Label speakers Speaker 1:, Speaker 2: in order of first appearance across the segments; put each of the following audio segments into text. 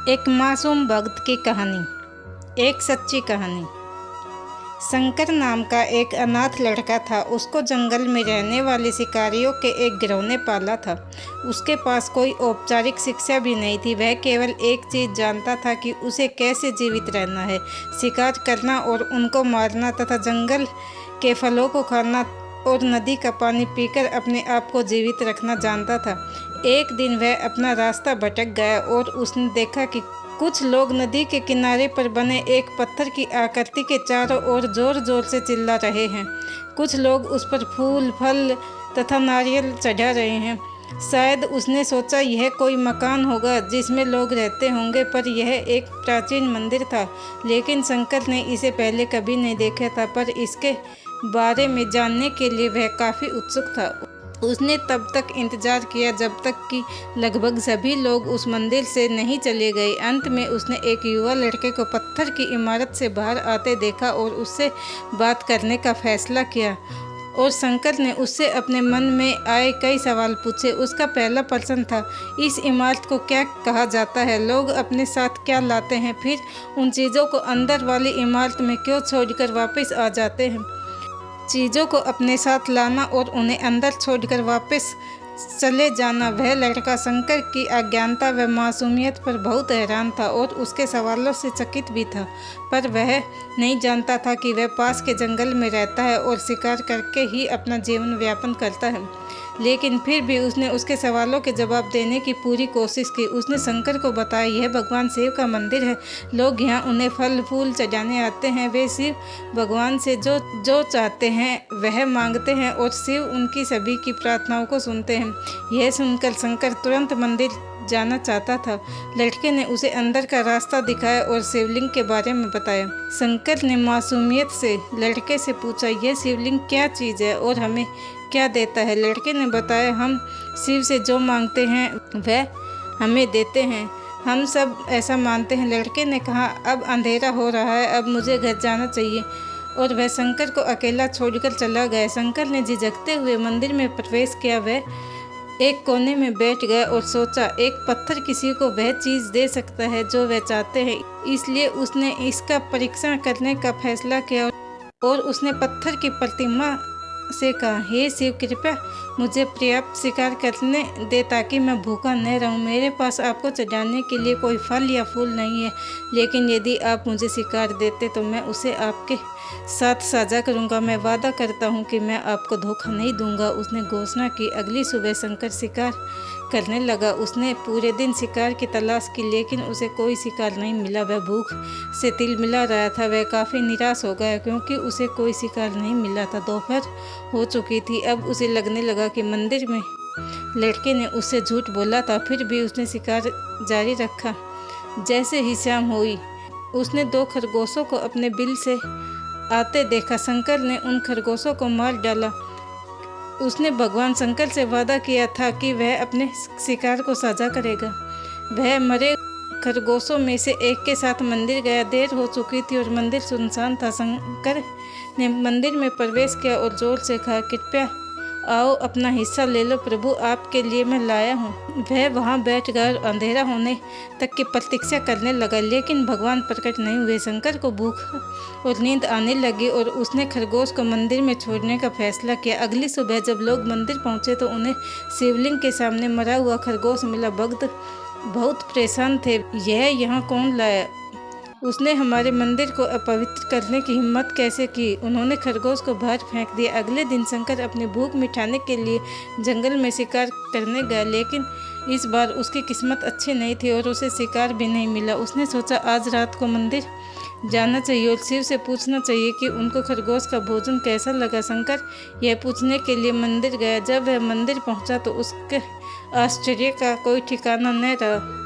Speaker 1: एक मासूम भक्त की कहानी। एक सच्ची कहानी। शंकर नाम का एक अनाथ लड़का था। उसको जंगल में रहने वाले शिकारियों के एक गिरोह ने पाला था। उसके पास कोई औपचारिक शिक्षा भी नहीं थी। वह केवल एक चीज़ जानता था कि उसे कैसे जीवित रहना है, शिकार करना और उनको मारना तथा जंगल के फलों को खाना और नदी का पानी पीकर अपने आप को जीवित रखना जानता था। एक दिन वह अपना रास्ता भटक गया और उसने देखा कि कुछ लोग नदी के किनारे पर बने एक पत्थर की आकृति के चारों ओर जोर जोर से चिल्ला रहे हैं। कुछ लोग उस पर फूल, फल तथा नारियल चढ़ा रहे हैं। शायद उसने सोचा यह कोई मकान होगा जिसमें लोग रहते होंगे, पर यह एक प्राचीन मंदिर था। लेकिन शंकर ने इसे पहले कभी नहीं देखा था, पर इसके बारे में जानने के लिए वह काफ़ी उत्सुक था। उसने तब तक इंतजार किया जब तक कि लगभग सभी लोग उस मंदिर से नहीं चले गए। अंत में उसने एक युवा लड़के को पत्थर की इमारत से बाहर आते देखा और उससे बात करने का फैसला किया। और शंकर ने उससे अपने मन में आए कई सवाल पूछे। उसका पहला प्रश्न था, इस इमारत को क्या कहा जाता है? लोग अपने साथ क्या लाते हैं? फिर उन चीज़ों को अंदर वाली इमारत में क्यों छोड़कर वापस आ जाते हैं? चीज़ों को अपने साथ लाना और उन्हें अंदर छोड़कर वापस चले जाना। वह लड़का शंकर की अज्ञानता व मासूमियत पर बहुत हैरान था और उसके सवालों से चकित भी था, पर वह नहीं जानता था कि वह पास के जंगल में रहता है और शिकार करके ही अपना जीवन यापन करता है। लेकिन फिर भी उसने उसके सवालों के जवाब देने की पूरी कोशिश की। उसने शंकर को बताया, यह भगवान शिव का मंदिर है। लोग यहाँ उन्हें फल फूल चढ़ाने आते हैं। वे शिव भगवान से जो जो चाहते हैं वह मांगते हैं और शिव उनकी सभी की प्रार्थनाओं को सुनते हैं। यह सुनकर शंकर तुरंत मंदिर जाना चाहता था। लड़के ने उसे अंदर का रास्ता दिखाया और शिवलिंग के बारे में बताया। शंकर ने मासूमियत से लड़के से पूछा, यह शिवलिंग क्या चीज़ है और हमें क्या देता है? लड़के ने बताया, हम शिव से जो मांगते हैं वह हमें देते हैं। हम सब ऐसा मानते हैं। लड़के ने कहा, अब अंधेरा हो रहा है, अब मुझे घर जाना चाहिए। और वह शंकर को अकेला छोड़कर चला गया। शंकर ने झिझकते हुए मंदिर में प्रवेश किया। वह एक कोने में बैठ गया और सोचा, एक पत्थर किसी को वह चीज़ दे सकता है जो वह चाहते हैं। इसलिए उसने इसका परीक्षण करने का फैसला किया और उसने पत्थर की प्रतिमा से कहा, हे शिव, कृपया मुझे पर्याप्त शिकार करने दे ताकि मैं भूखा न रहूं। मेरे पास आपको चढ़ाने के लिए कोई फल या फूल नहीं है, लेकिन यदि आप मुझे शिकार देते तो मैं उसे आपके साथ साझा करूंगा। मैं वादा करता हूं कि मैं आपको धोखा नहीं दूंगा। उसने घोषणा की। अगली सुबह शंकर शिकार करने लगा। उसने पूरे दिन शिकार की तलाश की, लेकिन उसे कोई शिकार नहीं मिला। वह भूख से तिलमिला रहा था। वह काफ़ी निराश हो गया क्योंकि उसे कोई शिकार नहीं मिला था। दोपहर हो चुकी थी। अब उसे लगने लगा कि मंदिर में लड़के ने उससे झूठ बोला था, फिर भी उसने शिकार जारी रखा। जैसे ही शाम हुई, उसने 2 खरगोशों को अपने बिल से आते देखा। शंकर ने उन खरगोशों को मार डाला। उसने भगवान शंकर से वादा किया था कि वह अपने शिकार को साझा करेगा। वह मरे खरगोशों में से एक के साथ मंदिर गया। देर हो चुकी थी और मंदिर सुनसान था। शंकर ने मंदिर में प्रवेश किया और जोर से कहा, कृपया आओ, अपना हिस्सा ले लो, प्रभु आपके लिए मैं लाया हूँ। वह वहाँ बैठ गया और अंधेरा होने तक की प्रतीक्षा करने लगा, लेकिन भगवान प्रकट नहीं हुए। शंकर को भूख और नींद आने लगी और उसने खरगोश को मंदिर में छोड़ने का फैसला किया। अगली सुबह जब लोग मंदिर पहुँचे तो उन्हें शिवलिंग के सामने मरा हुआ खरगोश मिला। भक्त बहुत परेशान थे। यह यहाँ कौन लाया? उसने हमारे मंदिर को अपवित्र करने की हिम्मत कैसे की? उन्होंने खरगोश को बाहर फेंक दिया। अगले दिन शंकर अपनी भूख मिटाने के लिए जंगल में शिकार करने गया, लेकिन इस बार उसकी किस्मत अच्छी नहीं थी और उसे शिकार भी नहीं मिला। उसने सोचा, आज रात को मंदिर जाना चाहिए और शिव से पूछना चाहिए कि उनको खरगोश का भोजन कैसा लगा। शंकर यह पूछने के लिए मंदिर गया। जब वह मंदिर पहुंचा तो उसके आश्चर्य का कोई ठिकाना न रहा।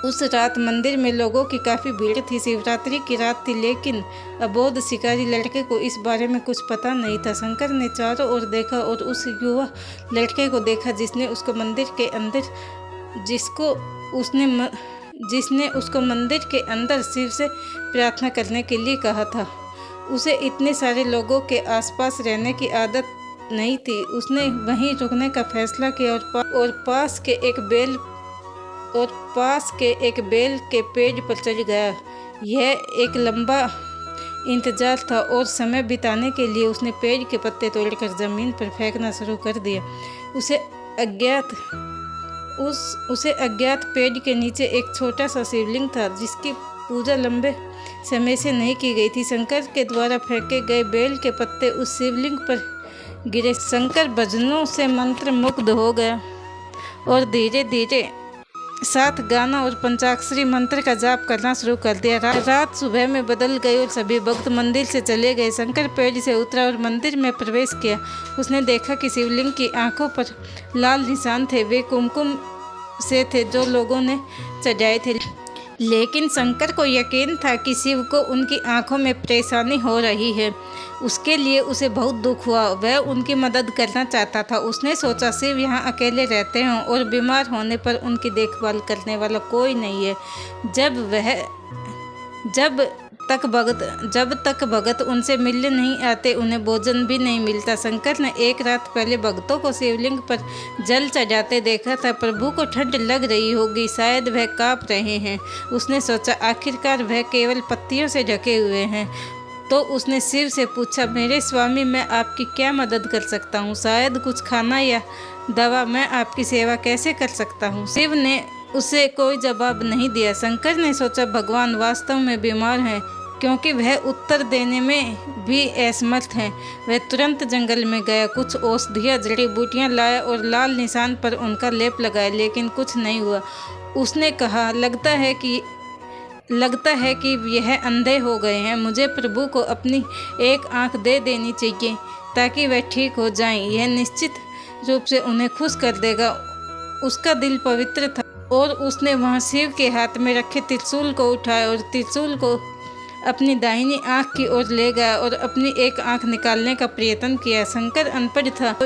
Speaker 1: उस रात मंदिर में लोगों की काफ़ी भीड़ थी। शिवरात्रि की रात थी, लेकिन अबोध शिकारी लड़के को इस बारे में कुछ पता नहीं था। शंकर ने चारों ओर देखा और उस युवा लड़के को देखा जिसने उसको मंदिर के अंदर शिव से प्रार्थना करने के लिए कहा था। उसे इतने सारे लोगों के आसपास रहने की आदत नहीं थी। उसने वहीं रुकने का फैसला किया और पास के एक बेल और पास के एक बेल के पेड़ पर चढ़ गया। यह एक लंबा इंतजार था और समय बिताने के लिए उसने पेड़ के पत्ते तोड़कर जमीन पर फेंकना शुरू कर दिया। उसे अज्ञात पेड़ के नीचे एक छोटा सा शिवलिंग था जिसकी पूजा लंबे समय से नहीं की गई थी। शंकर के द्वारा फेंके गए बेल के पत्ते उस शिवलिंग पर गिरे। शंकर भजनों से मंत्र मुग्ध हो गया और धीरे धीरे साथ गाना और पंचाक्षरी मंत्र का जाप करना शुरू कर दिया। रात सुबह में बदल गई और सभी भक्त मंदिर से चले गए। शंकर पेड़ से उतरा और मंदिर में प्रवेश किया। उसने देखा कि शिवलिंग की आंखों पर लाल निशान थे। वे कुमकुम से थे जो लोगों ने चढ़ाए थे, लेकिन शंकर को यकीन था कि शिव को उनकी आंखों में परेशानी हो रही है। उसके लिए उसे बहुत दुख हुआ। वह उनकी मदद करना चाहता था। उसने सोचा शिव यहाँ अकेले रहते हों और बीमार होने पर उनकी देखभाल करने वाला कोई नहीं है। जब तक भगत उनसे मिलने नहीं आते उन्हें भोजन भी नहीं मिलता। शंकर ने एक रात पहले भक्तों को शिवलिंग पर जल चढ़ाते देखा था। प्रभु को ठंड लग रही होगी, शायद वह काँप रहे हैं। उसने सोचा आखिरकार वह केवल पत्तियों से ढके हुए हैं। तो उसने शिव से पूछा, मेरे स्वामी, मैं आपकी क्या मदद कर सकता हूँ? शायद कुछ खाना या दवा। मैं आपकी सेवा कैसे कर सकता हूँ? शिव ने उसे कोई जवाब नहीं दिया। शंकर ने सोचा भगवान वास्तव में बीमार हैं, क्योंकि वह उत्तर देने में भी असमर्थ हैं। वह तुरंत जंगल में गया, कुछ औषधियाँ जड़ी बूटियाँ लाया और लाल निशान पर उनका लेप लगाया, लेकिन कुछ नहीं हुआ। उसने कहा, लगता है कि यह अंधे हो गए हैं। मुझे प्रभु को अपनी एक आंख दे देनी चाहिए ताकि वह ठीक हो जाएं। यह निश्चित रूप से उन्हें खुश कर देगा। उसका दिल पवित्र था और उसने वहां शिव के हाथ में रखे त्रिशूल को उठाया और त्रिशूल को अपनी दाहिनी आंख की ओर ले गया और अपनी एक आंख निकालने का प्रयत्न किया। शंकर अनपढ़ था,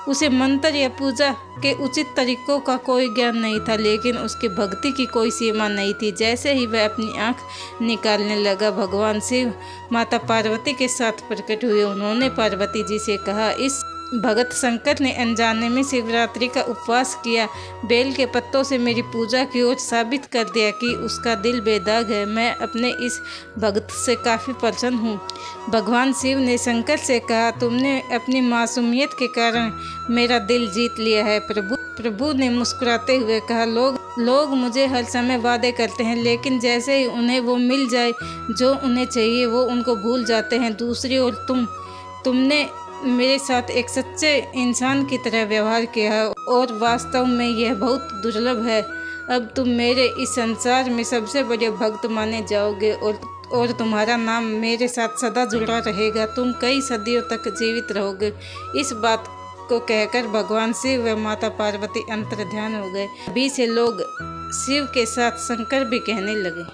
Speaker 1: उसे मंत्र या पूजा के उचित तरीकों का कोई ज्ञान नहीं था, लेकिन उसकी भक्ति की कोई सीमा नहीं थी। जैसे ही वह अपनी आंख निकालने लगा, भगवान शिव माता पार्वती के साथ प्रकट हुए। उन्होंने पार्वती जी से कहा, इस भगत शंकर ने अनजाने में शिवरात्रि का उपवास किया, बेल के पत्तों से मेरी पूजा की और साबित कर दिया कि उसका दिल बेदाग है। मैं अपने इस भगत से काफ़ी प्रसन्न हूँ। भगवान शिव ने शंकर से कहा, तुमने अपनी मासूमियत के कारण मेरा दिल जीत लिया है। प्रभु ने मुस्कुराते हुए कहा, लोग मुझे हर समय वादे करते हैं, लेकिन जैसे ही उन्हें वो मिल जाए जो उन्हें चाहिए, वो उनको भूल जाते हैं। दूसरी ओर तुमने मेरे साथ एक सच्चे इंसान की तरह व्यवहार किया है और वास्तव में यह बहुत दुर्लभ है। अब तुम मेरे इस संसार में सबसे बड़े भक्त माने जाओगे और तुम्हारा नाम मेरे साथ सदा जुड़ा रहेगा। तुम कई सदियों तक जीवित रहोगे। इस बात को कहकर भगवान शिव व माता पार्वती अंतर्ध्यान हो गए। अभी से लोग शिव के साथ शंकर भी कहने लगे।